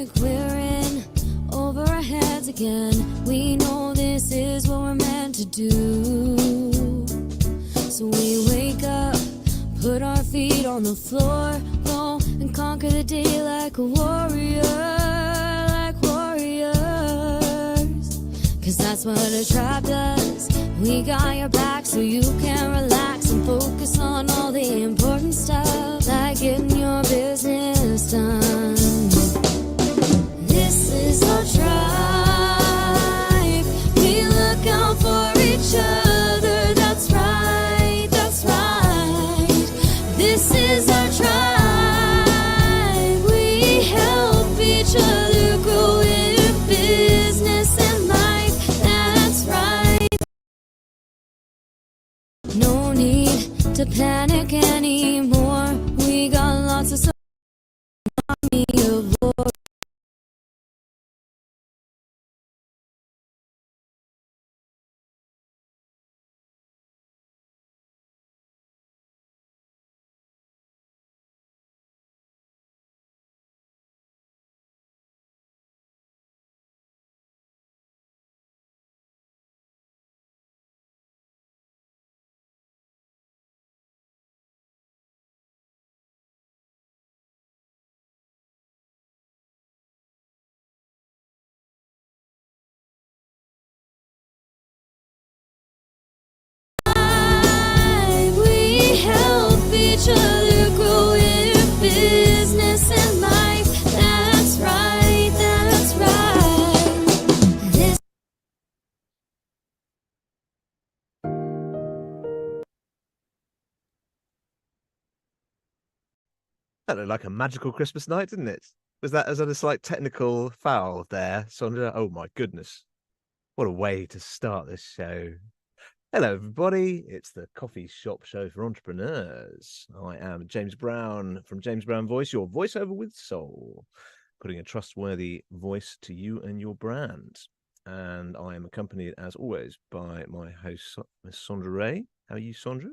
like we're in over our heads again. We know this is what we're meant to do. So we wake up, put our feet on the floor, go and conquer the day like a warrior, like warriors. Cause that's what a tribe does. We got your back so you can relax and focus on all the important stuff, like getting your business done. This is our tribe. We look out for each other. That's right, that's right. This is our tribe. We help each other grow in business and life. That's right. No need to panic anymore. We got lots of support. Other grow in business and life. That's right, that's right. This That looked like a magical Christmas night, didn't it? Was that a slight technical foul there, Sondra? Oh my goodness. What a way to start this show. Hello, everybody. It's the Coffee Shop Show for Entrepreneurs. I am James Brown from James Brown Voice, your voiceover with soul, putting a trustworthy voice to you and your brand. And I am accompanied, as always, by my host, Miss Sondra Ray. How are you, Sondra?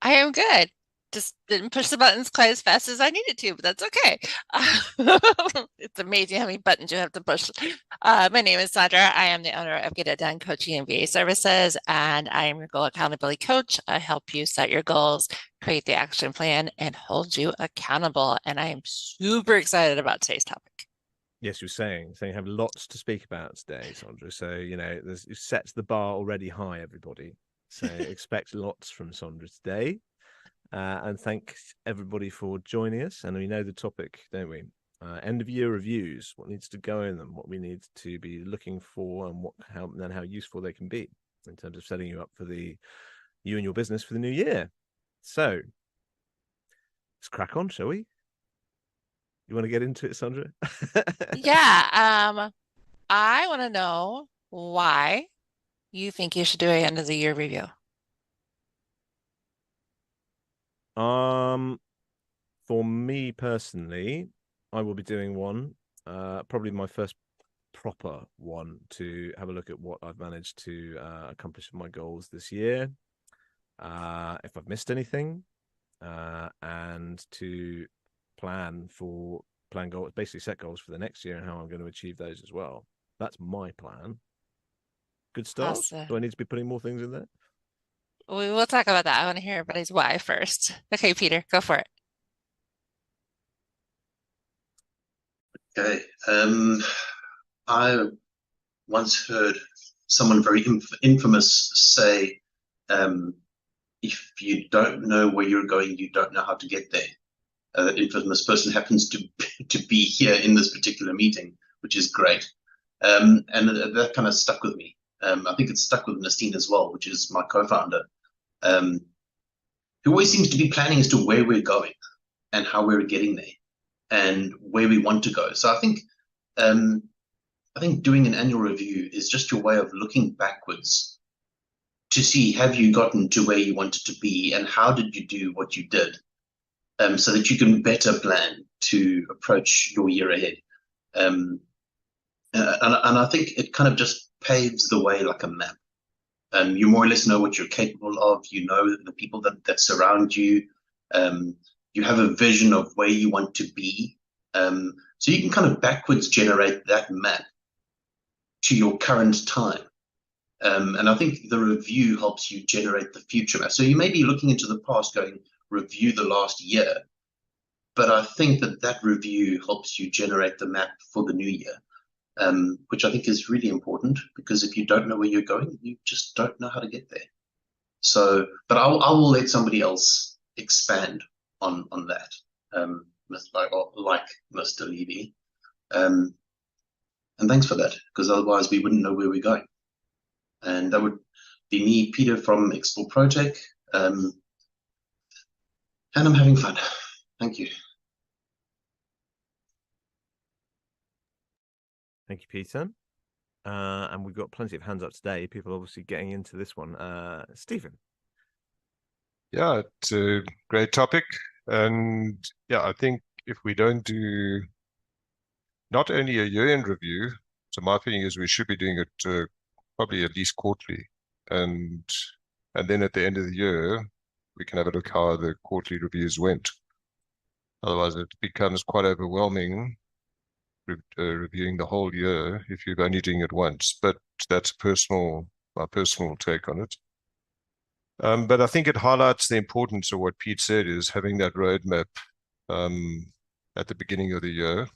I am good. Just didn't push the buttons quite as fast as I needed to, but that's okay. It's amazing how many buttons you have to push. My name is Sondra. I am the owner of Get It Done Coaching and VA Services, and I am your goal accountability coach. I help you set your goals, create the action plan, and hold you accountable. And I am super excited about today's topic. Yes, you're saying you have lots to speak about today, Sondra. So, it sets the bar already high, everybody. So expect lots from Sondra today. And thanks everybody for joining us. And we know the topic, don't we? End of year reviews, what needs to go in them, what we need to be looking for, and how useful they can be in terms of setting you up for you and your business for the new year. So let's crack on, shall we? You want to get into it, Sondra? Yeah. I want to know why you think you should do an end of the year review. For me personally, I will be doing one, probably my first proper one, to have a look at what I've managed to accomplish with my goals this year, if I've missed anything, and to plan goals, basically set goals for the next year and how I'm going to achieve those as well. That's my plan. Good start. Awesome. Do I need to be putting more things in there? We will talk about that. I want to hear everybody's why first. Okay, Peter, go for it. Okay. I once heard someone very infamous say, if you don't know where you're going, you don't know how to get there. That infamous person happens to be here in this particular meeting, which is great. And that kind of stuck with me. I think it's stuck with Nastine as well, which is my co-founder, who always seems to be planning as to where we're going and how we're getting there and where we want to go. So I think doing an annual review is just your way of looking backwards to see, have you gotten to where you wanted to be, and how did you do what you did, so that you can better plan to approach your year ahead. And I think it kind of just paves the way like a map. You more or less know what you're capable of. You know the people that surround you. You have a vision of where you want to be, So you can kind of backwards generate that map to your current time. And I think the review helps you generate the future map. So you may be looking into the past going, review the last year, but I think that review helps you generate the map for the new year, which I think is really important, because if you don't know where you're going, you just don't know how to get there. So, but I will let somebody else expand on that, like Mr. Levy. And thanks for that, because otherwise we wouldn't know where we're going. And that would be me, Peter from Explore ProTech, and I'm having fun. Thank you. Thank you, Peter. And we've got plenty of hands up today. People obviously getting into this one. Stephen. Yeah, it's a great topic. And yeah, I think if we don't do not only a year-end review, so my feeling is we should be doing it probably at least quarterly. And then at the end of the year, we can have a look how the quarterly reviews went. Otherwise, it becomes quite overwhelming reviewing the whole year if you're only doing it once. But that's my personal take on it. But I think it highlights the importance of what Pete said, is having that roadmap at the beginning of the year,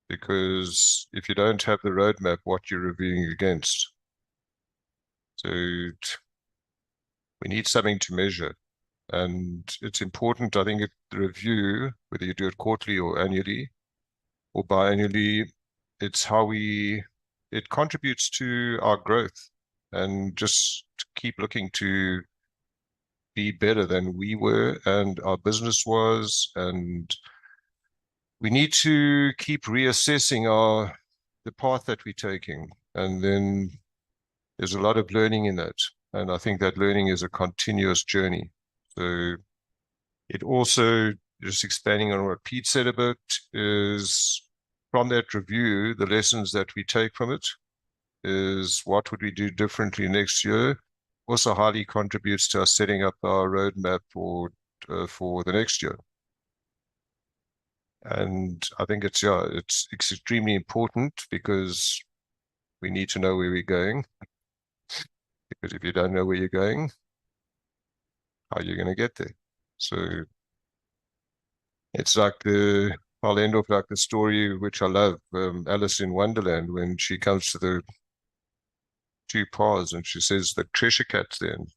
because if you don't have the roadmap, what you're reviewing against. So we need something to measure. And it's important, I think, the review, whether you do it quarterly or annually or biannually, it's how it contributes to our growth, and just keep looking to be better than we were and our business was. And we need to keep reassessing the path that we're taking. And then there's a lot of learning in that. And I think that learning is a continuous journey. So it also, just expanding on what Pete said about, is from that review, the lessons that we take from it is what would we do differently next year. Also highly contributes to us setting up our roadmap for the next year. And I think it's extremely important, because we need to know where we're going. Because if you don't know where you're going, how are you going to get there? So it's like I'll end off like the story, which I love, Alice in Wonderland, when she comes to the two paths and she says, the treasure cat's there. And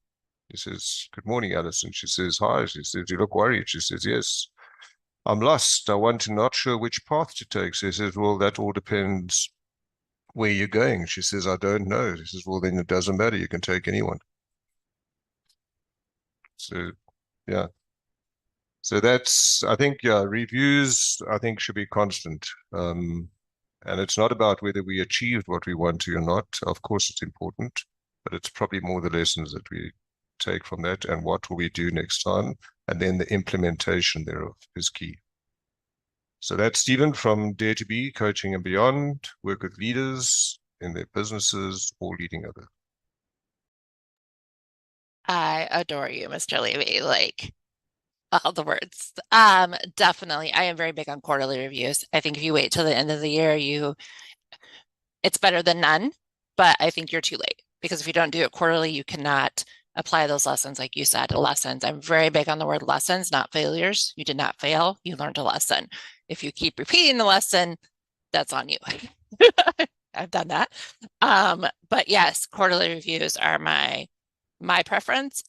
he says, good morning, Alice. And she says, hi. She says, you look worried. She says, yes, I'm lost. I want to not sure which path to take. So he says, well, that all depends where you're going. She says, I don't know. He says, well, then it doesn't matter. You can take anyone. So, yeah. So that's, I think, yeah, reviews, I think, should be constant. And it's not about whether we achieved what we want to or not. Of course, it's important, but it's probably more the lessons that we take from that and what will we do next time. And then the implementation thereof is key. So that's Stephen from Dare to Be, Coaching and Beyond, work with leaders in their businesses or leading others. I adore you, Mr. Levy. Like, all the words. Definitely. I am very big on quarterly reviews. I think if you wait till the end of the year, it's better than none, but I think you're too late, because if you don't do it quarterly, you cannot apply those lessons. Like you said, lessons. I'm very big on the word lessons, not failures. You did not fail. You learned a lesson. If you keep repeating the lesson, that's on you. I've done that. But yes, quarterly reviews are my preference,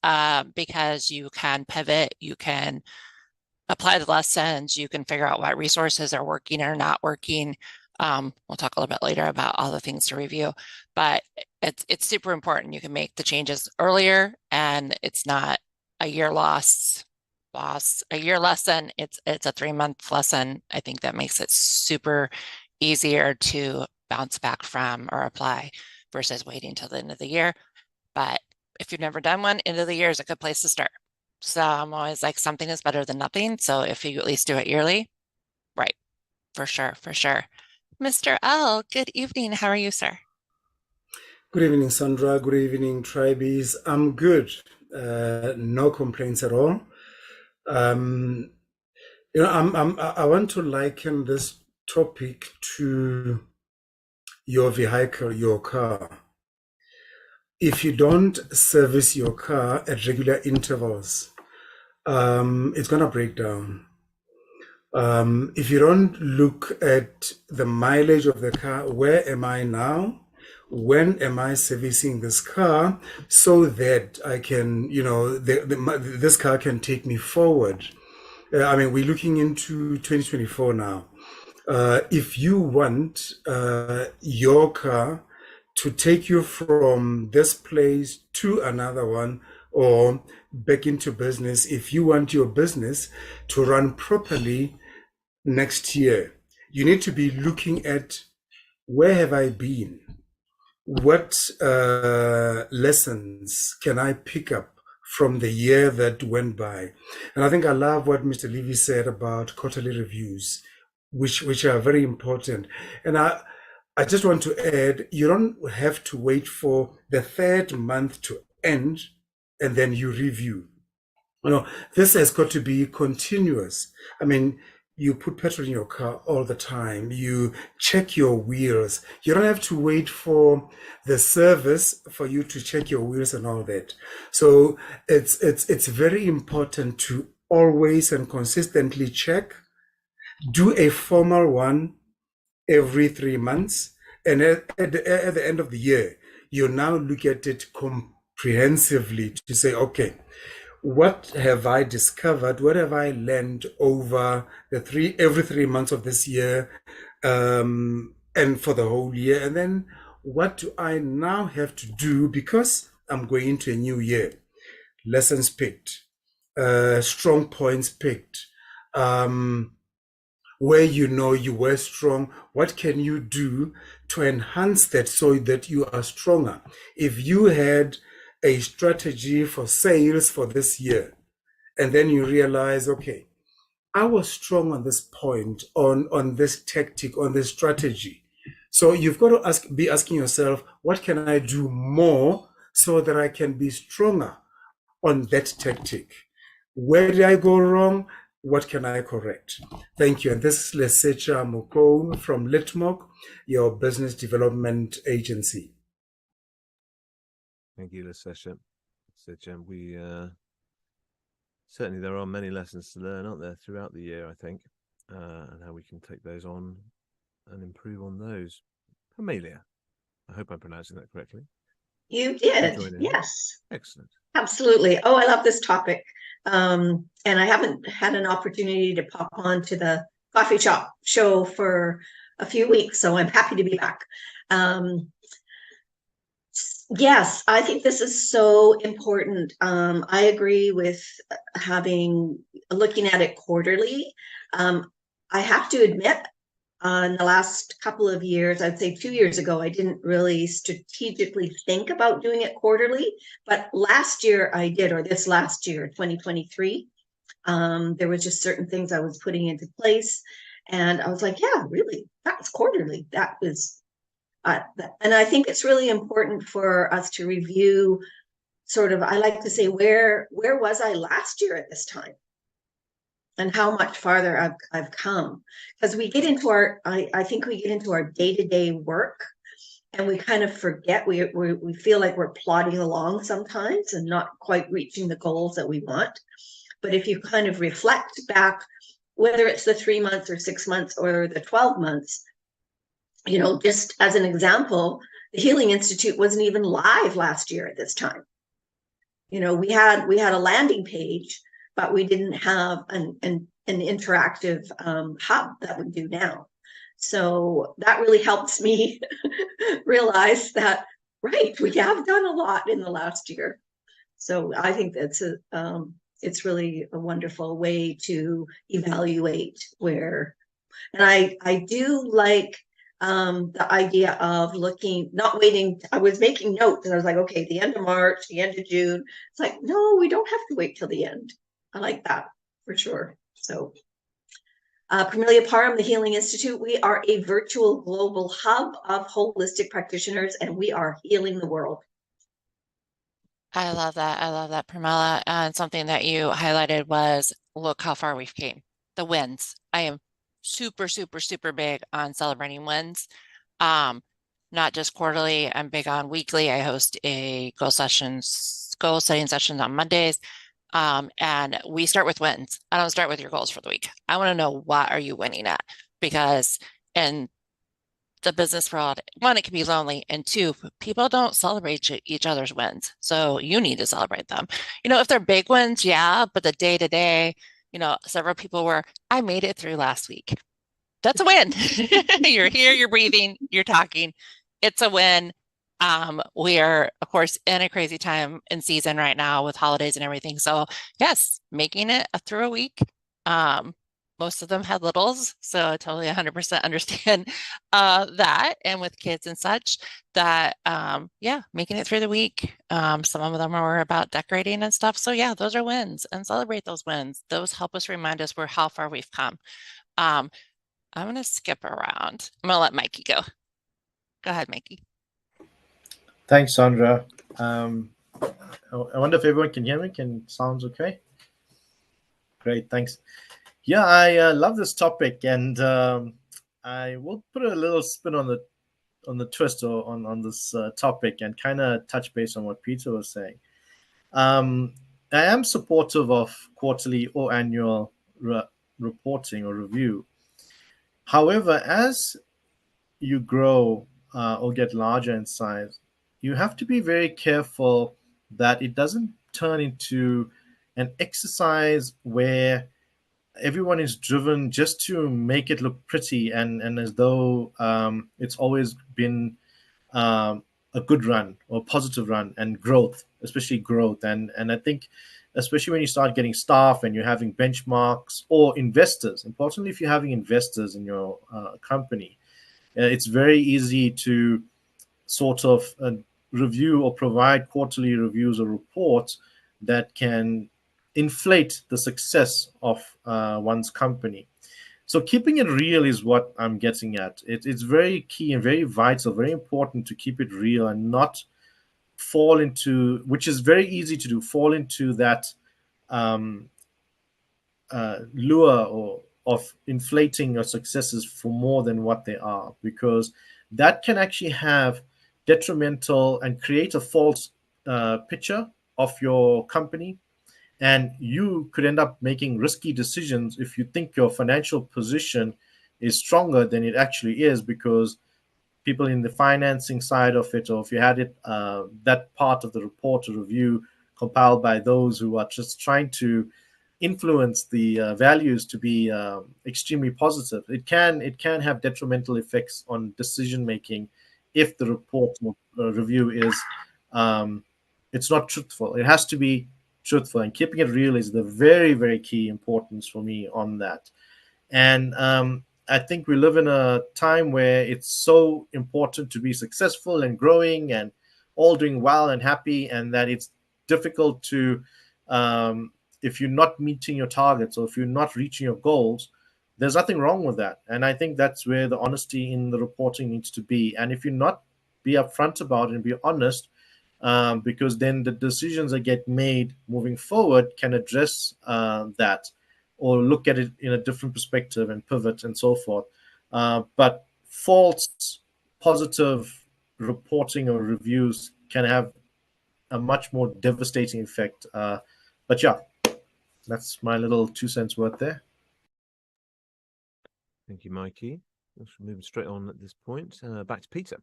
because you can pivot, you can apply the lessons, you can figure out what resources are working or not working. We'll talk a little bit later about all the things to review, but it's super important. You can make the changes earlier, and it's not a year a year lesson. It's a 3-month lesson. I think that makes it super easier to bounce back from or apply versus waiting till the end of the year. But if you've never done one, end of the year is a good place to start. So I'm always like, something is better than nothing. So if you at least do it yearly, right, for sure, for sure. Mr. L, good evening. How are you, sir? Good evening, Sondra. Good evening, Tribees. I'm good. No complaints at all. I want to liken this topic to your vehicle, your car. If you don't service your car at regular intervals, it's going to break down. If you don't look at the mileage of the car, where am I now? When am I servicing this car so that I can, this car can take me forward? We're looking into 2024 now. If you want your car to take you from this place to another one or back into business, if you want your business to run properly next year, you need to be looking at where have I been? What lessons can I pick up from the year that went by? And I think I love what Mr. Levy said about quarterly reviews, which are very important. And I just want to add, you don't have to wait for the third month to end and then you review. This has got to be continuous. You put petrol in your car all the time. You check your wheels. You don't have to wait for the service for you to check your wheels and all that. So it's very important to always and consistently check. Do a formal one every 3 months. And at the end of the year, you now look at it comprehensively to say, okay, what have I discovered? What have I learned over every 3 months of this year, and for the whole year? And then what do I now have to do because I'm going into a new year? Lessons picked, strong points picked, where you were strong. What can you do to enhance that so that you are stronger? If you had a strategy for sales for this year, and then you realize, okay, I was strong on this point, on this tactic, on this strategy. So you've got to be asking yourself, what can I do more so that I can be stronger on that tactic? Where did I go wrong? What can I correct? Thank you. And this is Lesetja Mokou from Litmok, your business development agency. Thank you, Lesetja. We certainly there are many lessons to learn, aren't there, throughout the year, I think, and how we can take those on and improve on those. Permelia, I hope I'm pronouncing that correctly. You did, yes. Excellent. Absolutely. Oh, I love this topic. And I haven't had an opportunity to pop on to the coffee shop show for a few weeks, so I'm happy to be back. Yes, I think this is so important. I agree with looking at it quarterly. I have to admit, in the last couple of years, I'd say 2 years ago, I didn't really strategically think about doing it quarterly, but last year I did, or this last year, 2023, there was just certain things I was putting into place, and I was like, yeah, really, that's quarterly. That was and I think it's really important for us to review sort of, I like to say, where was I last year at this time? And how much farther I've come. Because we get into I think we get into our day-to-day work and we kind of forget, we feel like we're plodding along sometimes and not quite reaching the goals that we want. But if you kind of reflect back, whether it's the 3 months or 6 months or the 12 months, just as an example, the Healing Institute wasn't even live last year at this time. We had a landing page, but we didn't have an interactive hub that we do now. So that really helps me realize that, right, we have done a lot in the last year. So I think that's it's really a wonderful way to evaluate where, and I do like the idea of not waiting. I was making notes and I was like, okay, the end of March, the end of June. It's like, no, we don't have to wait till the end. I like that for sure. So Permelia Parham, the Healing Institute, we are a virtual global hub of holistic practitioners, and we are healing the world. I love that. I love that, Permelia. And something that you highlighted was, look how far we've came. the wins. I am super, super, super big on celebrating wins. Not just quarterly, I'm big on weekly. I host a goal setting sessions on Mondays. And we start with wins. I don't start with your goals for the week. I want to know, what are you winning at? Because in the business world, one, it can be lonely, and two, people don't celebrate each other's wins. So you need to celebrate them. If they're big wins, yeah, but the day to day, several people were, I made it through last week. That's a win. You're here, you're breathing, you're talking. It's a win. We are, of course, in a crazy time in season right now with holidays and everything. So yes, making it through a week. Most of them had littles, so I totally 100% understand that. And with kids and such, that yeah, making it through the week. Some of them are about decorating and stuff. So yeah, those are wins, and celebrate those wins. Those help us remind us how far we've come. I'm going to skip around. I'm going to let Mikey go. Go ahead, Mikey. Thanks, Sondra. I wonder if everyone can hear me. Sounds okay? Great, thanks. Yeah, I love this topic, and I will put a little spin on the twist or on this topic, and kind of touch base on what Peter was saying. I am supportive of quarterly or annual reporting or review. However, as you grow or get larger in size, you have to be very careful that it doesn't turn into an exercise where everyone is driven just to make it look pretty and as though it's always been a good run or positive run, and growth, especially growth. And I think especially when you start getting staff and you're having benchmarks or investors, importantly, if you're having investors in your company, it's very easy to sort of review or provide quarterly reviews or reports that can inflate the success of one's company. So keeping it real is what I'm getting at. It's very key and very vital, very important to keep it real and not fall into, which is very easy to do, fall into that lure of inflating your successes for more than what they are, because that can actually have detrimental and create a false picture of your company. And you could end up making risky decisions if you think your financial position is stronger than it actually is, because people in the financing side of it, or if you had it, that part of the report or review compiled by those who are just trying to influence the values to be extremely positive, it can have detrimental effects on decision making if the report or review is it's not truthful. It has to be truthful, and keeping it real is the very, very key importance for me on that. And I think we live in a time where it's so important to be successful and growing and all doing well and happy, and that it's difficult to if you're not meeting your targets or if you're not reaching your goals, there's nothing wrong with that. And I think that's where the honesty in the reporting needs to be. And if you're not, be upfront about it and be honest, because then the decisions that get made moving forward can address that or look at it in a different perspective and pivot and so forth. But false positive reporting or reviews can have a much more devastating effect. But yeah, that's my little 2 cents worth there. Thank you, Mikey. Let's move straight on at this point. Back to Peter.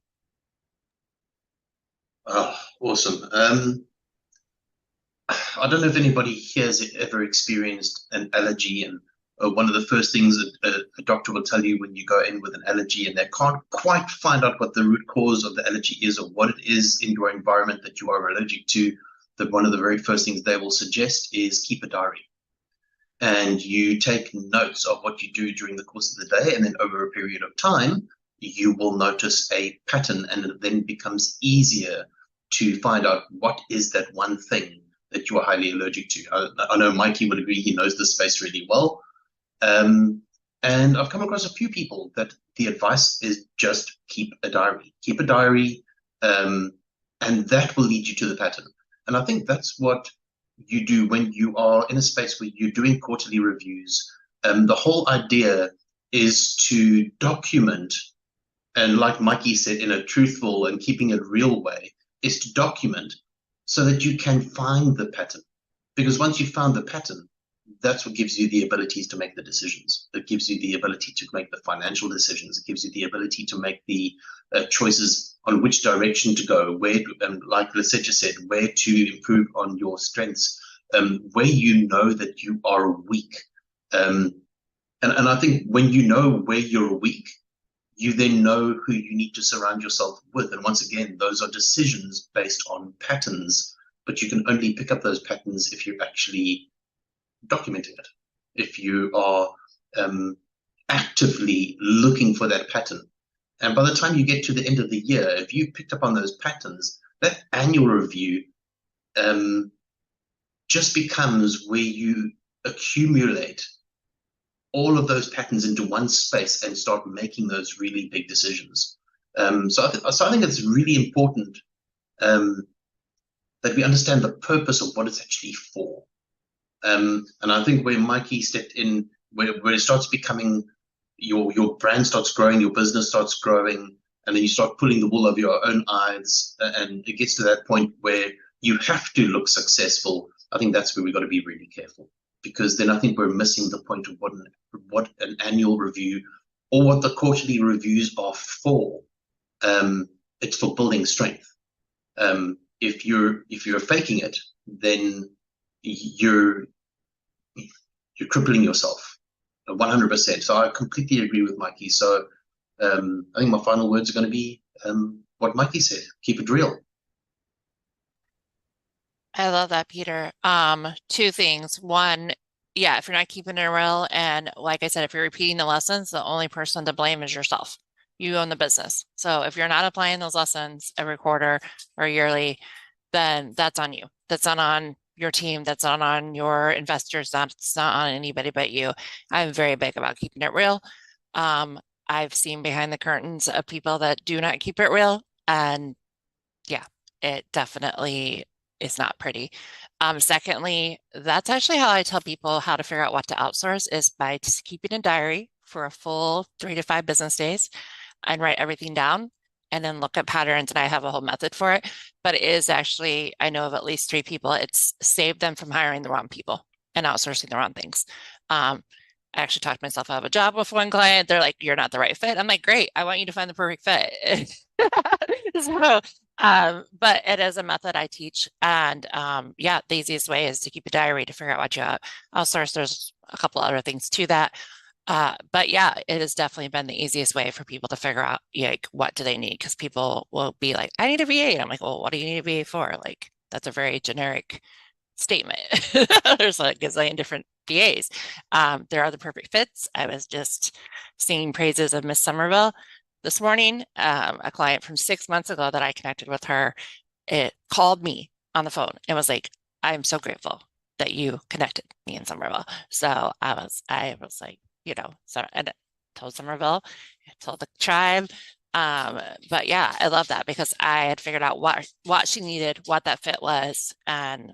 Oh, awesome. I don't know if anybody here has ever experienced an allergy, and one of the first things that a doctor will tell you when you go in with an allergy and they can't quite find out what the root cause of the allergy is or what it is in your environment that you are allergic to, that one of the very first things they will suggest is keep a diary. And you take notes of what you do during the course of the day, and then over a period of time, you will notice a pattern, and it then becomes easier to find out what is that one thing that you are highly allergic to. I know Mikey would agree, he knows this space really well. And I've come across a few people that the advice is just keep a diary. Keep a diary, and that will lead you to the pattern. And I think that's what you do when you are in a space where you're doing quarterly reviews. The whole idea is to document, and like Mikey said, in a truthful and keeping it real way, is to document so that you can find the pattern. Because once you've found the pattern, that's what gives you the abilities to make the decisions. It gives you the ability to make the financial decisions. It gives you the ability to make the choices on which direction to go, where, like Lesetja said, where to improve on your strengths, where you know that you are weak. And I think when you know where you're weak, you then know who you need to surround yourself with. And once again, those are decisions based on patterns, but you can only pick up those patterns if you're actually documenting it, if you are actively looking for that pattern. And by the time you get to the end of the year, if you picked up on those patterns, that annual review just becomes where you accumulate all of those patterns into one space and start making those really big decisions. So I think it's really important that we understand the purpose of what it's actually for. And I think where Mikey stepped in, where it starts becoming, your brand starts growing, your business starts growing, and then you start pulling the wool over your own eyes, and it gets to that point where you have to look successful. I think that's where we've got to be really careful, because then I think we're missing the point of what an annual review or what the quarterly reviews are for. It's for building strength. If you're faking it, then you're crippling yourself 100%. So I completely agree with Mikey. So I think my final words are going to be what Mikey said: keep it real. I love that, Peter. Two things. One, yeah, if you're not keeping it real, and like I said, if you're repeating the lessons, the only person to blame is yourself. You own the business. So if you're not applying those lessons every quarter or yearly, then that's on you. That's not on your team. That's not on your investors. That's not on anybody but you. I'm very big about keeping it real. I've seen behind the curtains of people that do not keep it real, and yeah, it definitely is not pretty. Secondly, that's actually how I tell people how to figure out what to outsource, is by just keeping a diary for a full 3 to 5 business days and write everything down and then look at patterns. And I have a whole method for it, but it is actually, I know of at least 3 people. It's saved them from hiring the wrong people and outsourcing the wrong things. I actually talked myself out of a job with one client. They're like, "You're not the right fit." I'm like, "Great. I want you to find the perfect fit." So, but it is a method I teach. And yeah, the easiest way is to keep a diary to figure out what you outsource. There's a couple other things to that. But yeah, it has definitely been the easiest way for people to figure out, like, what do they need? Because people will be like, "I need a VA." And I'm like, "Well, what do you need a VA for?" Like, that's a very generic statement. There's like a gazillion different VAs. There are the perfect fits. I was just singing praises of Miss Somerville this morning. A client from 6 months ago that I connected with her, it called me on the phone and was like, "I'm so grateful that you connected me in Somerville." So I was like, so I told Somerville, I told the tribe. But yeah, I love that, because I had figured out what she needed, what that fit was, and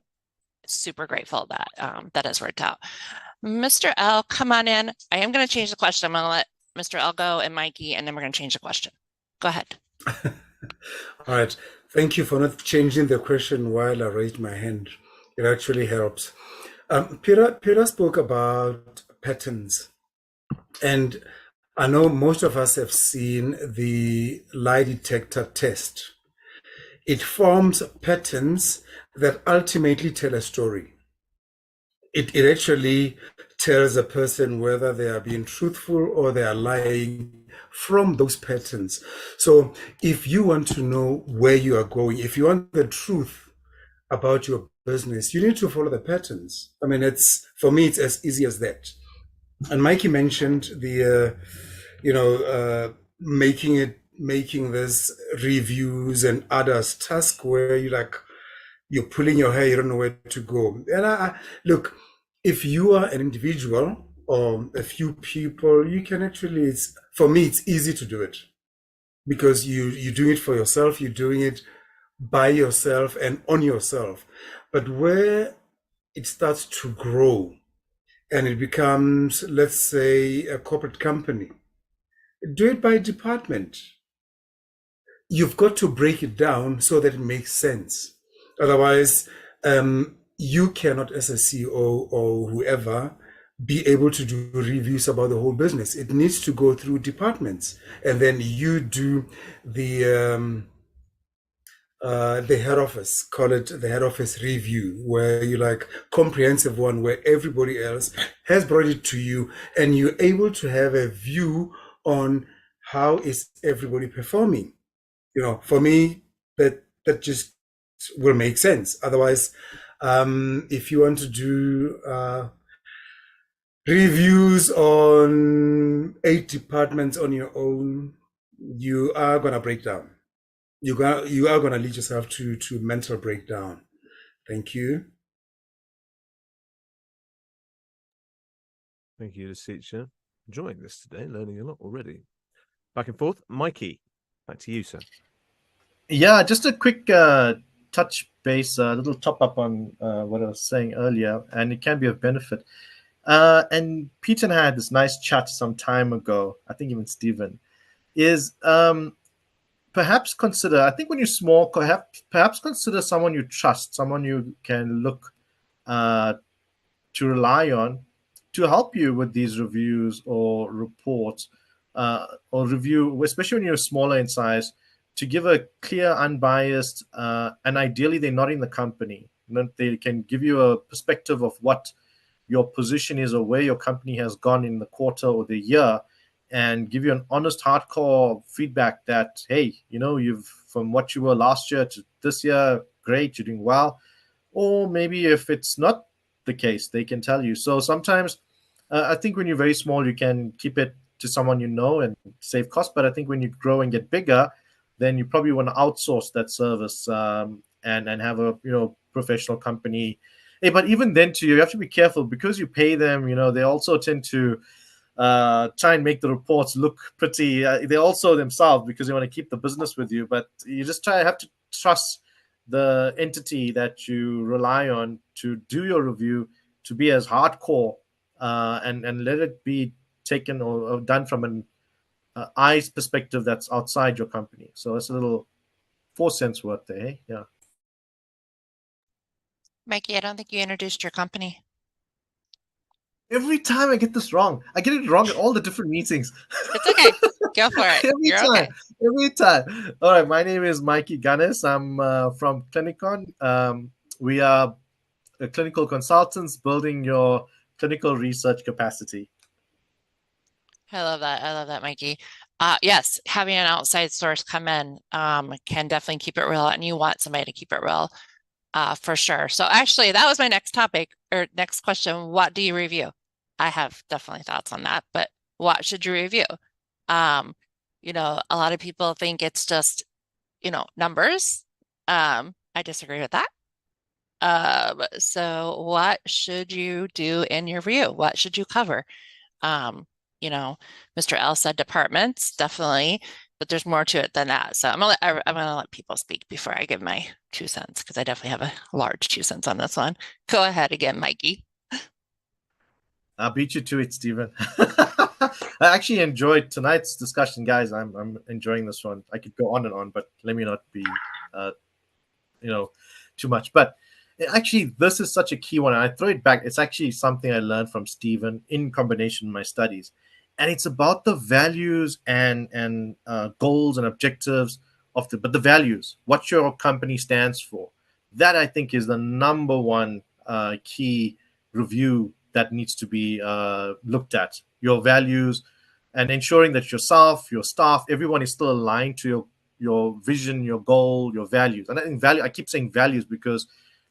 super grateful that that has worked out. Mr. L, come on in. I am going to change the question. I'm going to let Mr. L go and Mikey, and then we're going to change the question. Go ahead. All right. Thank you for not changing the question while I raised my hand. It actually helps. Peter spoke about patterns. And I know most of us have seen the lie detector test. It forms patterns that ultimately tell a story. It actually tells a person whether they are being truthful or they are lying from those patterns. So if you want to know where you are going, if you want the truth about your business, you need to follow the patterns. I mean, for me, it's as easy as that. And Mikey mentioned the, making this reviews and others task where you're pulling your hair, you don't know where to go. And look, if you are an individual or a few people, you can actually, for me, it's easy to do it, because you're doing it for yourself, you're doing it by yourself and on yourself. But where it starts to grow and it becomes, let's say, a corporate company, do it by department. You've got to break it down so that it makes sense. Otherwise, you cannot, as a CEO or whoever, be able to do reviews about the whole business. It needs to go through departments, and then you do the head office, call it the head office review, where you like comprehensive one where everybody else has brought it to you, and you're able to have a view on how is everybody performing. For me, that just will make sense. Otherwise, if you want to do reviews on 8 departments on your own, you are gonna break down. You are gonna lead yourself to mental breakdown. Thank you. Thank you, Lesetja. Enjoying this today, learning a lot already. Back and forth. Mikey, back to you, sir. Yeah, just a quick touch base, a little top up on what I was saying earlier, and it can be of benefit. And Peter and I had this nice chat some time ago, I think even Stephen, is perhaps consider, I think when you're small, perhaps consider someone you trust, someone you can look to rely on to help you with these reviews or reports or review, especially when you're smaller in size, to give a clear, unbiased, and ideally they're not in the company. They can give you a perspective of what your position is or where your company has gone in the quarter or the year, and give you an honest, hardcore feedback that, hey, you've from what you were last year to this year, great, you're doing well. Or maybe if it's not the case, they can tell you. So sometimes I think when you're very small, you can keep it to someone you know and save costs. But I think when you grow and get bigger, then you probably want to outsource that service and have a professional company. Hey, but even then too, you have to be careful because you pay them. They also tend to try and make the reports look pretty. They also themselves, because they want to keep the business with you. But you just have to trust the entity that you rely on to do your review to be as hardcore and let it be taken or done from an eyes perspective that's outside your company. So it's a little 4 cents worth there. Eh? Yeah. Mikey, I don't think you introduced your company. Every time I get this wrong, I get it wrong at all the different meetings. It's okay. Go for it. Every time. All right. My name is Mikey Guness. I'm from Clinicon. We are clinical consultants building your clinical research capacity. I love that, Mikey. Yes, having an outside source come in can definitely keep it real, and you want somebody to keep it real for sure. So actually, that was my next topic or next question. What do you review? I have definitely thoughts on that, but what should you review? A lot of people think it's just, numbers. I disagree with that. So what should you do in your review? What should you cover? Mr. L said departments, definitely, but there's more to it than that. So I'm gonna let people speak before I give my 2 cents, because I definitely have a large 2 cents on this one. Go ahead again, Mikey. I'll beat you to it, Stephen. I actually enjoyed tonight's discussion, guys. I'm enjoying this one. I could go on and on, but let me not be, too much. But actually, this is such a key one. And I throw it back. It's actually something I learned from Stephen in combination with my studies. And it's about the values and goals and objectives but the values, what your company stands for. That, I think, is the number one key review that needs to be looked at. Your values, and ensuring that yourself, your staff, everyone is still aligned to your vision, your goal, your values. And I think I keep saying values because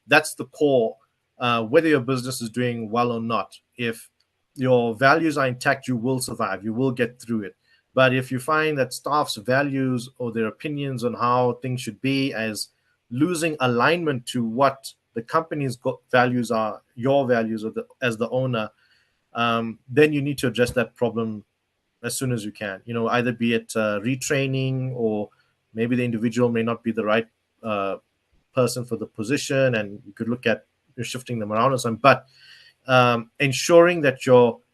that's the core, whether your business is doing well or not. If your values are intact, you will survive. You will get through it. But if you find that staff's values or their opinions on how things should be as losing alignment to what the company's values are, your values as the owner, then you need to address that problem as soon as you can. Either be it retraining, or maybe the individual may not be the right person for the position, and you could look at shifting them around or something. But ensuring that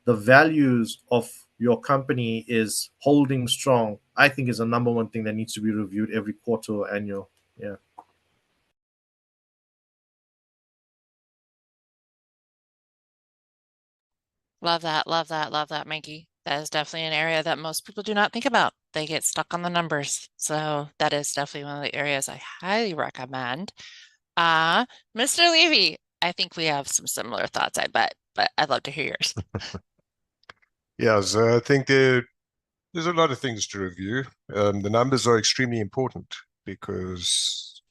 the values of your company is holding strong, I think is the number one thing that needs to be reviewed every quarter or annual. Yeah. Love that, love that, love that, Mikey. That is definitely an area that most people do not think about. They get stuck on the numbers. So that is definitely one of the areas I highly recommend. Mr. Levy, I think we have some similar thoughts, I bet, but I'd love to hear yours. Yeah, so I think there's a lot of things to review. The numbers are extremely important because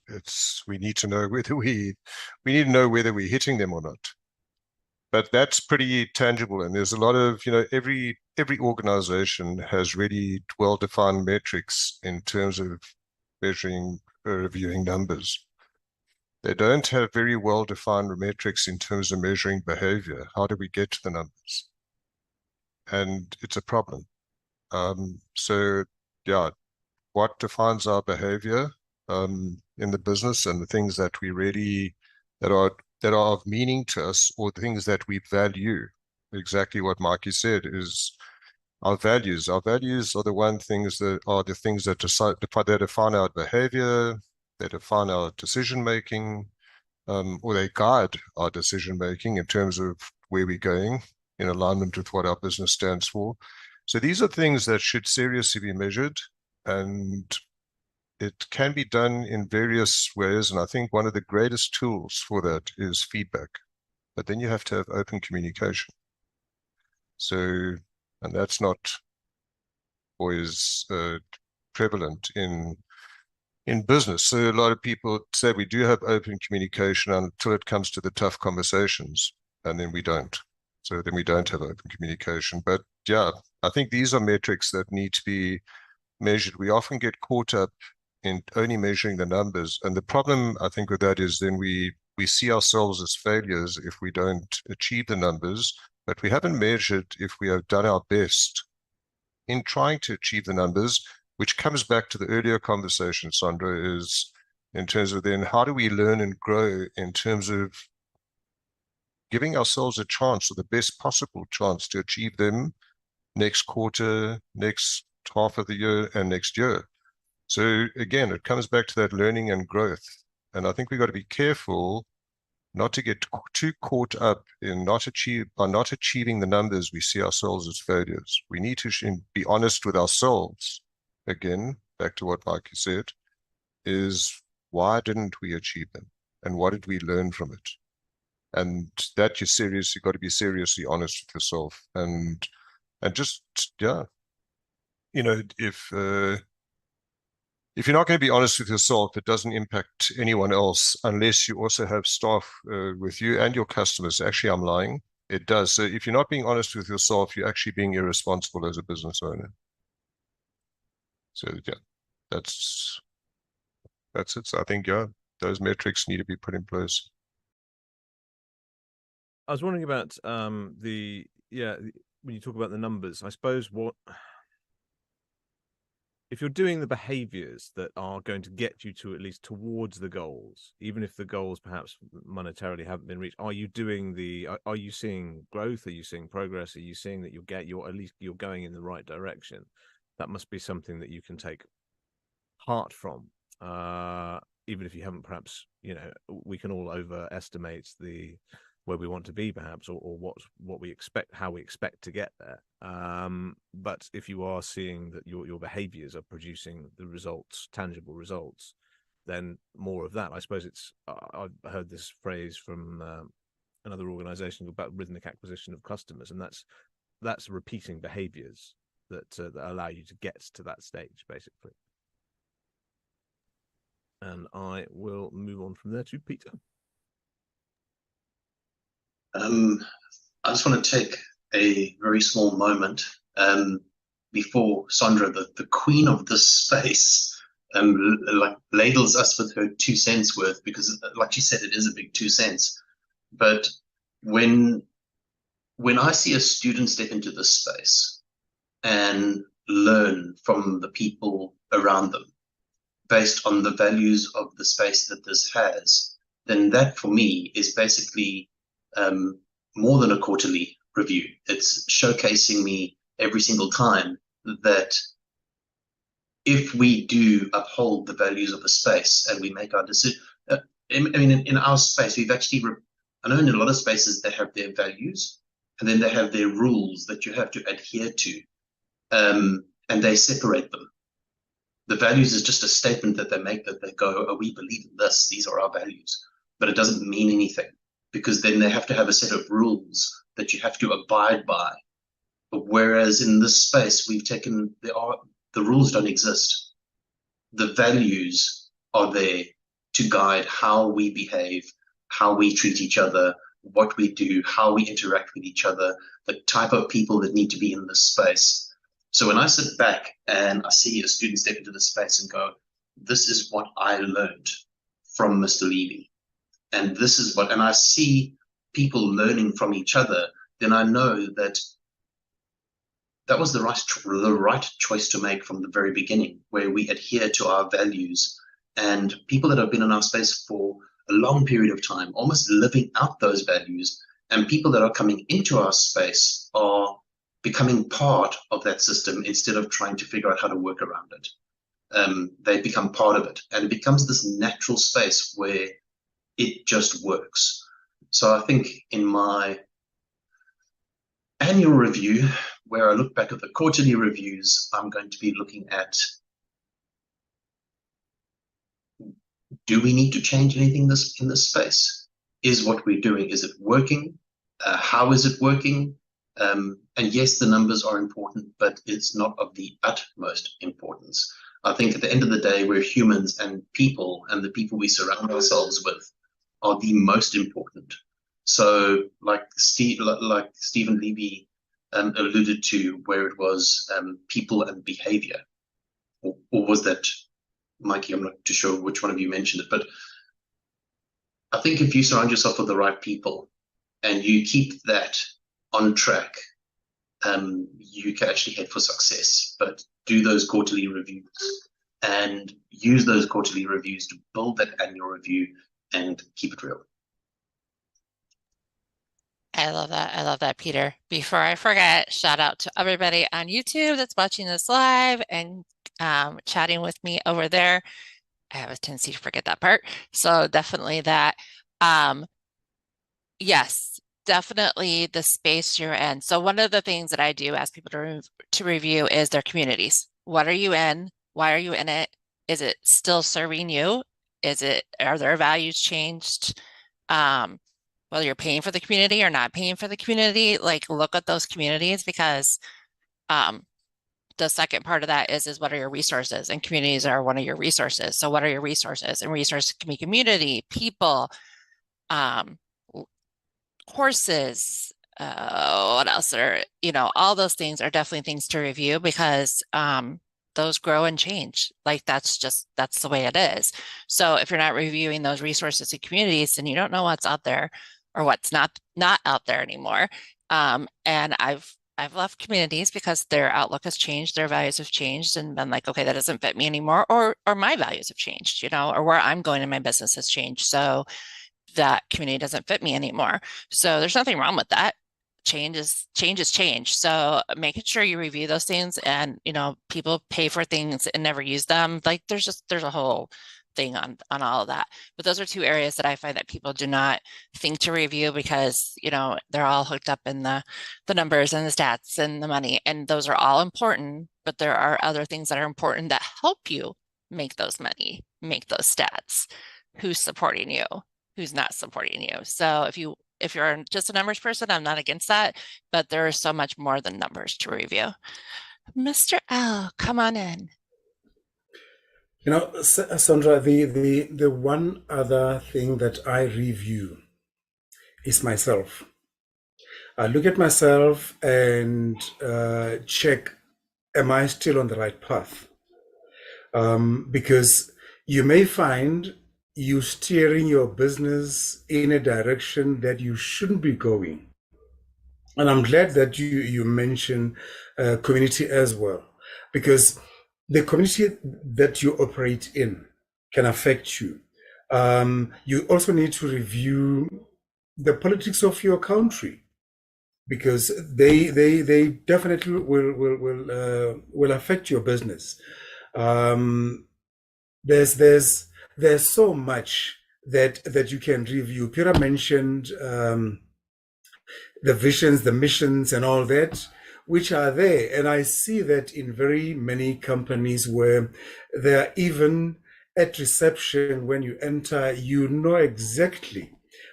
we need to know whether we need to know whether we're hitting them or not. But that's pretty tangible, and there's a lot of, every organization has really well-defined metrics in terms of measuring reviewing numbers. They don't have very well-defined metrics in terms of measuring behavior. How do we get to the numbers? And it's a problem. So yeah, what defines our behavior in the business, and the things that we really that are of meaning to us, or the things that we value. Exactly what Mikey said is our values. Our values are the things that define our behavior, they define our decision making, or they guide our decision making in terms of where we're going in alignment with what our business stands for. So these are things that should seriously be measured, and it can be done in various ways. And I think one of the greatest tools for that is feedback. But then you have to have open communication. So, and that's not always prevalent in business. So a lot of people say we do have open communication until it comes to the tough conversations, and then we don't. So then we don't have open communication. But yeah, I think these are metrics that need to be measured. We often get caught up in only measuring the numbers. And the problem, I think, with that is then we see ourselves as failures if we don't achieve the numbers, but we haven't measured if we have done our best in trying to achieve the numbers, which comes back to the earlier conversation, Sondra, is in terms of then how do we learn and grow in terms of giving ourselves a chance, or the best possible chance, to achieve them next quarter, next half of the year, and next year. So again, it comes back to that learning and growth. And I think we've got to be careful not to get too caught up in not achieving the numbers. We see ourselves as failures. We need to be honest with ourselves. Again, back to what Mikey said, is why didn't we achieve them? And what did we learn from it? And that you've got to be seriously honest with yourself. And just, yeah, if you're not going to be honest with yourself, it doesn't impact anyone else unless you also have staff with you and your customers. Actually, I'm lying. It does. So if you're not being honest with yourself, you're actually being irresponsible as a business owner. So yeah, that's it. So I think, yeah, those metrics need to be put in place. I was wondering about when you talk about the numbers, I suppose if you're doing the behaviors that are going to get you to at least towards the goals, even if the goals perhaps monetarily haven't been reached, are you seeing growth? Are you seeing progress? Are you seeing that you're going in the right direction? That must be something that you can take heart from, even if you haven't perhaps, we can all overestimate where we want to be perhaps, or what we expect, how we expect to get there. But if you are seeing that your behaviors are producing the results, tangible results, then more of that. I suppose I've heard this phrase from another organization about rhythmic acquisition of customers, and that's repeating behaviors that allow you to get to that stage, basically. And I will move on from there to Peter. I just want to take a very small moment before Sondra, the queen of this space, ladles us with her 2 cents worth, because like she said, it is a big 2 cents. But when I see a student step into this space and learn from the people around them based on the values of the space that this has, then that for me is basically more than a quarterly review. It's showcasing me every single time that if we do uphold the values of a space and we make our decision, I mean, in our space, we've actually, I know in a lot of spaces they have their values and then they have their rules that you have to adhere to, and they separate them. The values is just a statement that they make, that they go, oh, we believe in this, these are our values, but it doesn't mean anything, because then they have to have a set of rules that you have to abide by. But whereas in this space, we've taken, the rules don't exist. The values are there to guide how we behave, how we treat each other, what we do, how we interact with each other, the type of people that need to be in this space. So when I sit back and I see a student step into the space and go, this is what I learned from Mr. Levy, and this is what, and I see people learning from each other, then I know that that was the right choice to make from the very beginning, where we adhere to our values. And people that have been in our space for a long period of time, almost living out those values, and people that are coming into our space are becoming part of that system instead of trying to figure out how to work around it. They become part of it, and it becomes this natural space where it just works. So I think in my annual review, where I look back at the quarterly reviews, I'm going to be looking at, do we need to change anything in this space? Is what we're doing, is it working? How is it working? And yes, the numbers are important, but it's not of the utmost importance. I think at the end of the day, we're humans, and people, and the people we surround ourselves with are the most important. So like Stephen Levy alluded to, where it was people and behavior, or was that Mikey? I'm not too sure which one of you mentioned it, but I think if you surround yourself with the right people and you keep that on track, you can actually head for success. But do those quarterly reviews and use those quarterly reviews to build that annual review and keep it real. I love that. I love that, Peter. Before I forget, shout out to everybody on YouTube that's watching this live and chatting with me over there. I have a tendency to forget that part. So definitely that. Yes, definitely the space you're in. So one of the things that I do ask people to review is their communities. What are you in? Why are you in it? Is it still serving you? Are their values changed? Whether you're paying for the community or not paying for the community, like look at those communities, because the second part of that is what are your resources, and communities are one of your resources. So what are your resources? And resources can be community, people, courses, what else are, all those things are definitely things to review, because those grow and change. Like that's the way it is. So if you're not reviewing those resources and communities, then you don't know what's out there or what's not out there anymore. And I've left communities because their outlook has changed, their values have changed, and been like, okay, that doesn't fit me anymore, or my values have changed, or where I'm going in my business has changed. So that community doesn't fit me anymore. So there's nothing wrong with that. Change is change. So making sure you review those things, and people pay for things and never use them. Like there's a whole thing on all of that. But those are two areas that I find that people do not think to review, because they're all hooked up in the numbers and the stats and the money, and those are all important. But there are other things that are important that help you make those money, make those stats. Who's supporting you? Who's not supporting you? So if you're just a numbers person, I'm not against that, but there is so much more than numbers to review. Mr. L, come on in. Sondra, the one other thing that I review is myself. I look at myself and check, am I still on the right path? Because you may find you steering your business in a direction that you shouldn't be going. And I'm glad that you mentioned community as well, because the community that you operate in can affect you. You also need to review the politics of your country. because they definitely will affect your business. There's so much that you can review. Pira mentioned the visions, the missions, and all that, which are there. And I see that in very many companies where they're even at reception, when you enter, you know exactly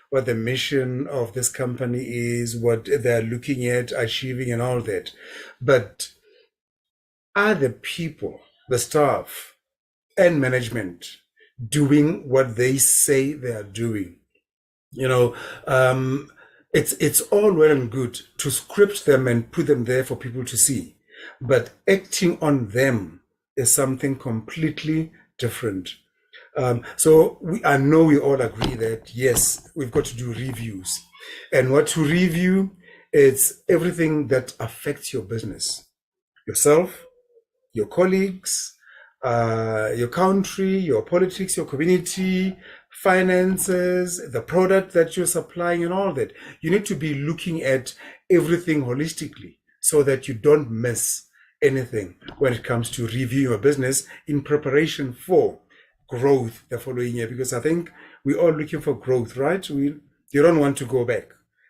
what the mission of this company is, what they're looking at achieving, and all that. But are the people, the staff, and management doing what they say they are doing? You know, it's all well and good to script them and put them there for people to see, but acting on them is something completely different. So I know we all agree that yes, we've got to do reviews, and what to review, it's everything that affects your business, yourself, your colleagues, your country, your politics, your community, finances, the product that you're supplying, and all that. You need to be looking at everything holistically so that you don't miss anything when it comes to review your business in preparation for growth the following year. Because I think we're all looking for growth, right? You don't want to go back.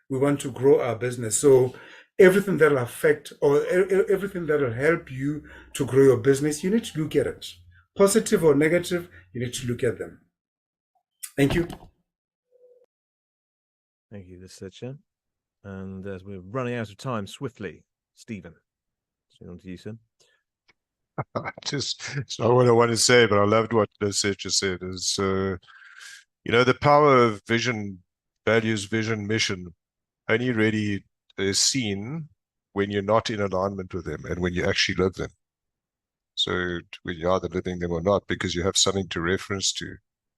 We want to grow our business. So everything that will affect or everything that will help you to grow your business, you need to look at it. Positive or negative, you need to look at them. Thank you. Thank you, Lesetja. And as we're running out of time swiftly, Stephen, on to you, sir. It's not what I want to say, but I loved what Lesetja said. Is the power of vision, values, vision, mission, only really is seen when you're not in alignment with them and when you actually live them. So when you're either living them or not, because you have something to reference to.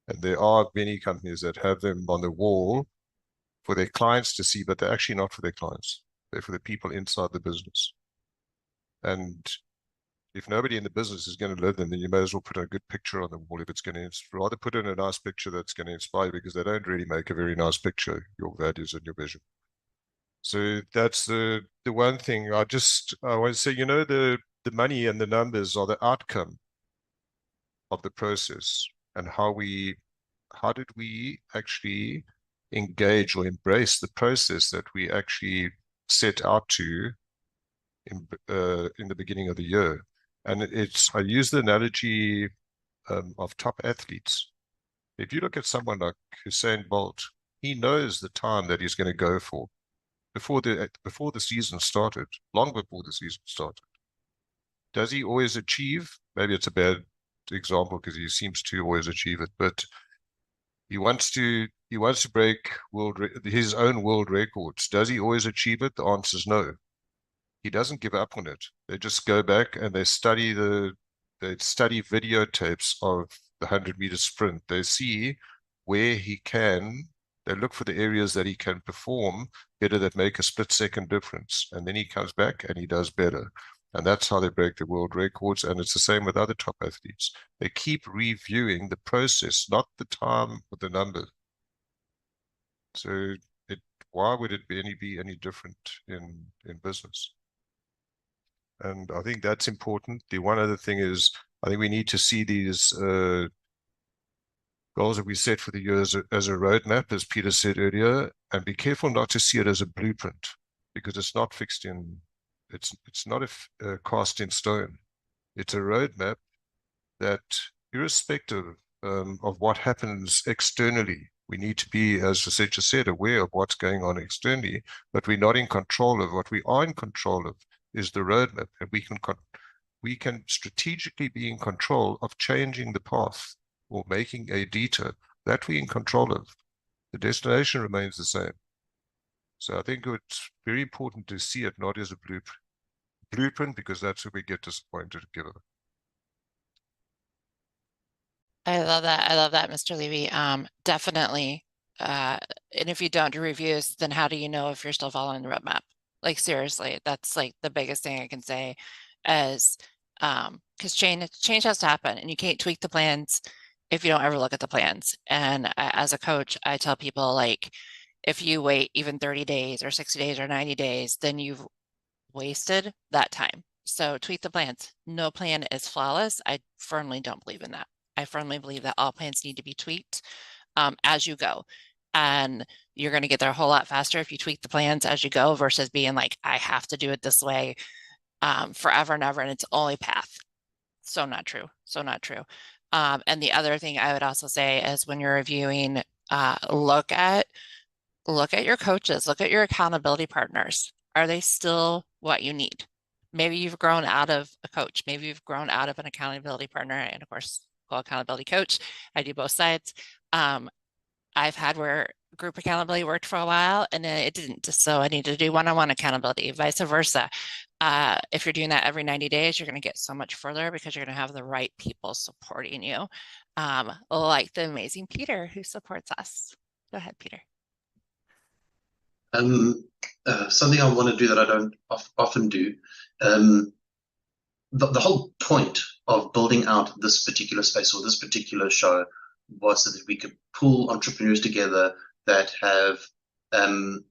And there are many companies that have them on the wall for their clients to see, but they're actually not for their clients. They're for the people inside the business. And if nobody in the business is going to live them, then you may as well put a good picture on the wall. If it's going to, rather put in a nice picture that's going to inspire you, because they don't really make a very nice picture, your values and your vision. So that's the one thing I want to say, the money and the numbers are the outcome of the process, and how did we actually engage or embrace the process that we actually set out to in the beginning of the year. And I use the analogy of top athletes. If you look at someone like Usain Bolt, he knows the time that he's going to go for before the season started, long before the season started. Does he always achieve? Maybe it's a bad example because he seems to always achieve it, but he wants to break his own world records. Does he always achieve it? The answer is no. He doesn't give up on it. They just go back and they study videotapes of the 100-meter sprint. They see where he can. They look for the areas that he can perform better, that make a split-second difference. And then he comes back and he does better. And that's how they break the world records. And it's the same with other top athletes. They keep reviewing the process, not the time or the number. So why would it be any different in business? And I think that's important. The one other thing is, I think we need to see these goals that we set for the year as a roadmap, as Peter said earlier, and be careful not to see it as a blueprint, because it's not fixed in, it's not cast in stone. It's a roadmap that, irrespective of what happens externally, we need to be, as Lesetja said, aware of what's going on externally, but we're not in control of. What we are in control of is the roadmap, and we can strategically be in control of changing the path or making a detour. That we're in control of. The destination remains the same. So I think it's very important to see it not as a blueprint, because that's where we get disappointed together. I love that, Mr. Levy. Definitely. And if you don't do reviews, then how do you know if you're still following the roadmap? Like, seriously, that's like the biggest thing I can say, is because change has to happen, and you can't tweak the plans if you don't ever look at the plans. And as a coach, I tell people, like, If you wait even 30 days or 60 days or 90 days, then you've wasted that time. So tweak the plans. No plan is flawless. I firmly don't believe in that. I firmly believe that all plans need to be tweaked as you go. And you're going to get there a whole lot faster if you tweak the plans as you go versus being like, I have to do it this way forever and ever, and it's only path. So not true. So not true. And the other thing I would also say is when you're reviewing, look at your coaches, look at your accountability partners. Are they still what you need? Maybe you've grown out of a coach. Maybe you've grown out of an accountability partner, and of course, co-accountability coach. I do both sides. I've had where group accountability worked for a while and then it didn't. So I need to do one-on-one accountability, vice versa. If you're doing that every 90 days, you're going to get so much further because you're going to have the right people supporting you, like the amazing Peter who supports us. Go ahead, Peter. Something I want to do that I don't often do. The whole point of building out this particular space or this particular show was so that we could pull entrepreneurs together that have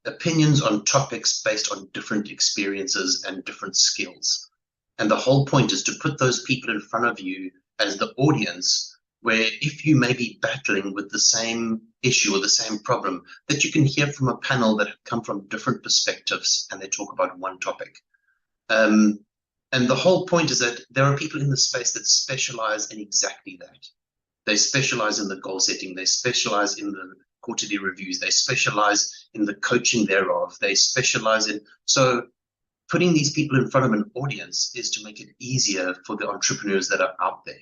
opinions on topics based on different experiences and different skills. And the whole point is to put those people in front of you as the audience, where if you may be battling with the same issue or the same problem, that you can hear from a panel that have come from different perspectives and they talk about one topic. And the whole point is that there are people in the space that specialize in exactly that. They specialize in the goal setting. They specialize in the quarterly reviews. They specialize in the coaching thereof. They specialize in, so putting these people in front of an audience is to make it easier for the entrepreneurs that are out there.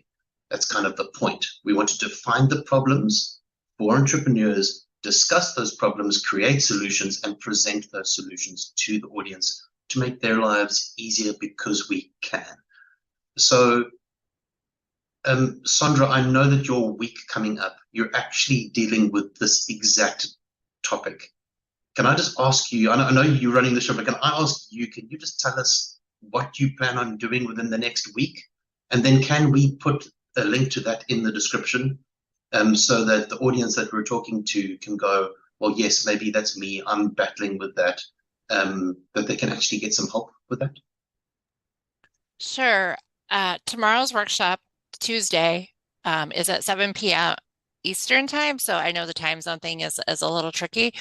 That's kind of the point. We wanted to find the problems for entrepreneurs, discuss those problems, create solutions, and present those solutions to the audience to make their lives easier because we can. So, Sondra, I know that your week coming up, you're actually dealing with this exact topic. Can I just ask you, I know you're running the show, but can I ask you, can you just tell us what you plan on doing within the next week? And then can we put a link to that in the description so that the audience that we're talking to can go, well, yes, maybe that's me, I'm battling with that, that they can actually get some help with that? Sure. Tomorrow's workshop, Tuesday, is at 7 p.m. Eastern time. So I know the time zone thing is a little tricky.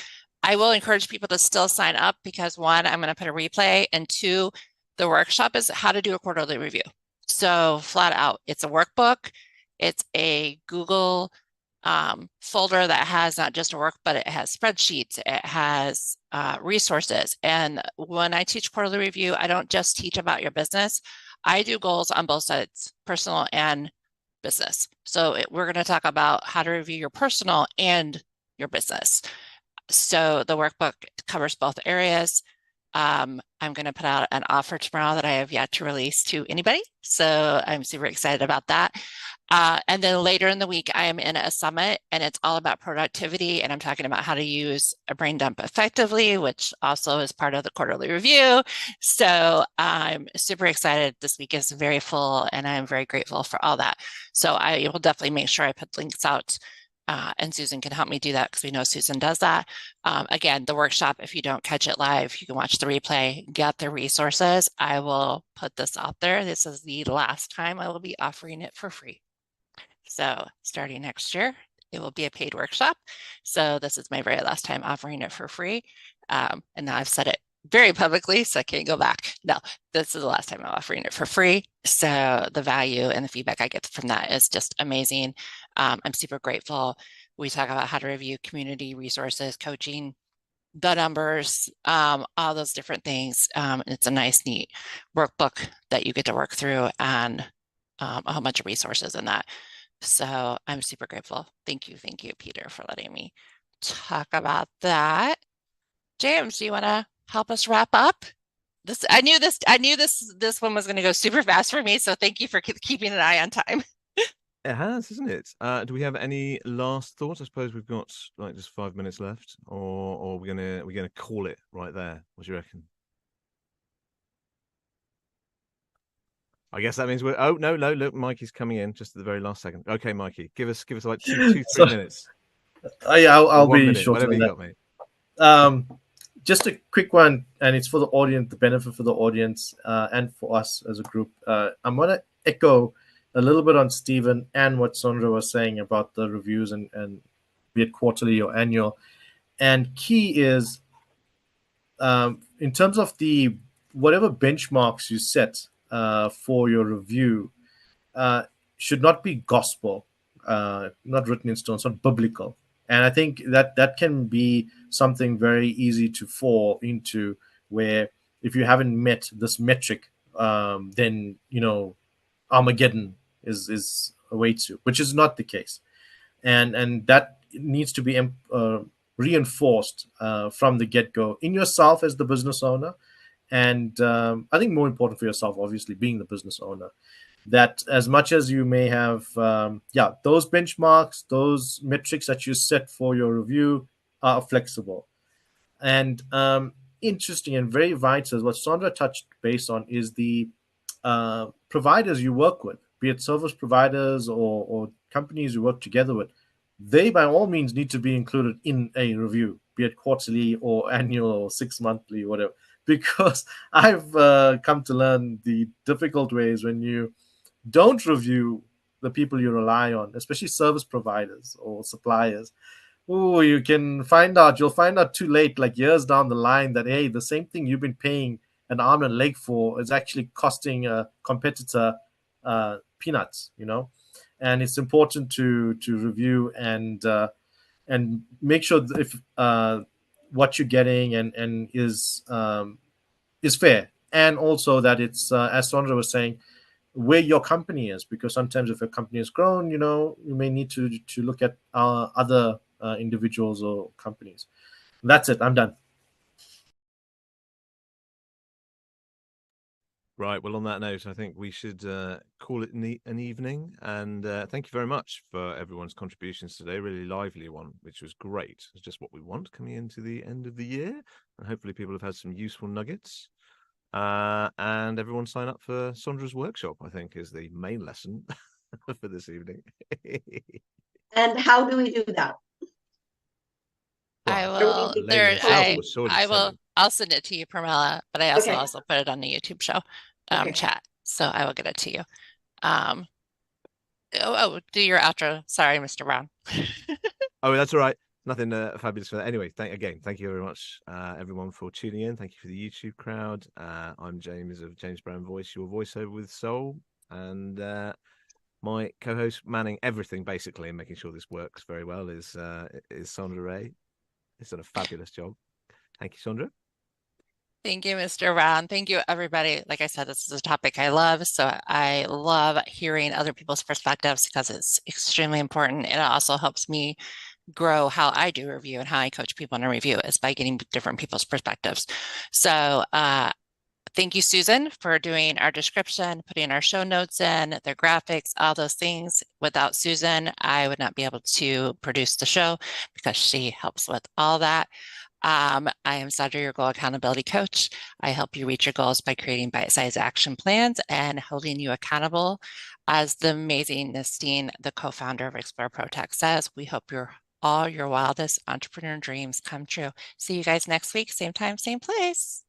I will encourage people to still sign up because one, I'm going to put a replay, and two, the workshop is how to do a quarterly review. So flat out, it's a workbook. It's a Google folder that has not just a work, but it has spreadsheets. It has resources. And when I teach quarterly review, I don't just teach about your business. I do goals on both sides, personal and business. So we're going to talk about how to review your personal and your business. So the workbook covers both areas. I'm going to put out an offer tomorrow that I have yet to release to anybody. So I'm super excited about that. And then later in the week, I am in a summit and it's all about productivity. And I'm talking about how to use a brain dump effectively, which also is part of the quarterly review. So I'm super excited. This week is very full and I'm very grateful for all that. So I will definitely make sure I put links out. And Susan can help me do that because we know Susan does that. Again, the workshop, if you don't catch it live, you can watch the replay, get the resources. I will put this out there. This is the last time I will be offering it for free. So starting next year, it will be a paid workshop. So this is my very last time offering it for free. And now I've said it very publicly, so I can't go back. No, this is the last time I'm offering it for free. So the value and the feedback I get from that is just amazing. I'm super grateful. We talk about how to review community resources, coaching, the numbers, all those different things. It's a nice, neat workbook that you get to work through and a whole bunch of resources in that. So I'm super grateful. Thank you, Peter, for letting me talk about that. James, do you want to help us wrap up? I knew this one was going to go super fast for me. So thank you for keeping an eye on time. It has, isn't it? Do we have any last thoughts? I suppose we've got like just 5 minutes left, or we're gonna call it right there. What do you reckon? I guess that means we're. Oh no! Look, Mikey's coming in just at the very last second. Okay, Mikey, give us like 3 minutes. I'll be minute, short whatever on you that. got, mate. Just a quick one, and it's for the audience, the benefit for the audience, and for us as a group. I'm going to echo a little bit on Stephen and what Sondra was saying about the reviews and be it quarterly or annual. And key is, in terms of the whatever benchmarks you set for your review, should not be gospel, not written in stone, it's not biblical. And I think that can be something very easy to fall into, where if you haven't met this metric, then Armageddon is awaits you, which is not the case, and that needs to be reinforced from the get-go in yourself as the business owner, and I think more important for yourself, obviously, being the business owner, that as much as you may have those benchmarks, those metrics that you set for your review are flexible. And interesting and very vital, what Sondra touched base on, is the providers you work with, be it service providers or companies you work together with. They by all means need to be included in a review, be it quarterly or annual or 6 monthly, whatever, because I've come to learn the difficult ways when you don't review the people you rely on, especially service providers or suppliers. Oh, you'll find out too late, like years down the line, that, hey, the same thing you've been paying an arm and leg for is actually costing a competitor peanuts, And it's important to review and make sure that if what you're getting and is fair, and also that it's as Sondra was saying, where your company is, because sometimes if a company has grown, you may need to look at other individuals or companies. That's it. I'm done. Right. Well, on that note, I think we should call it an evening. And thank you very much for everyone's contributions today. Really lively one, which was great. It's just what we want coming into the end of the year. And hopefully people have had some useful nuggets. And everyone sign up for Sondra's workshop, I think, is the main lesson for this evening. And how do we do that? I Well, will. the lady herself will surely I tell will. you. I'll send it to you, Permelia. But I also Okay. put it on the YouTube show Okay. chat, so I will get it to you. Do your outro. Sorry, Mr. Brown. Oh, that's all right. Nothing fabulous for that. Anyway, thank you very much, everyone, for tuning in. Thank you for the YouTube crowd. I'm James of James Brown Voice, your voiceover with soul, and my co-host manning everything basically and making sure this works very well is Sondra Ray. It's done a fabulous job. Thank you, Sondra. Thank you, Mr. Brown. Thank you, everybody. Like I said, this is a topic I love. So I love hearing other people's perspectives because it's extremely important. It also helps me grow how I do review and how I coach people in a review is by getting different people's perspectives. So thank you, Susan, for doing our description, putting our show notes in, their graphics, all those things. Without Susan, I would not be able to produce the show because she helps with all that. I am Sondra, your goal accountability coach. I help you reach your goals by creating bite-sized action plans and holding you accountable. As the amazing Nestine, the co-founder of Explore ProTech, says, we hope all your wildest entrepreneur dreams come true. See you guys next week, same time, same place.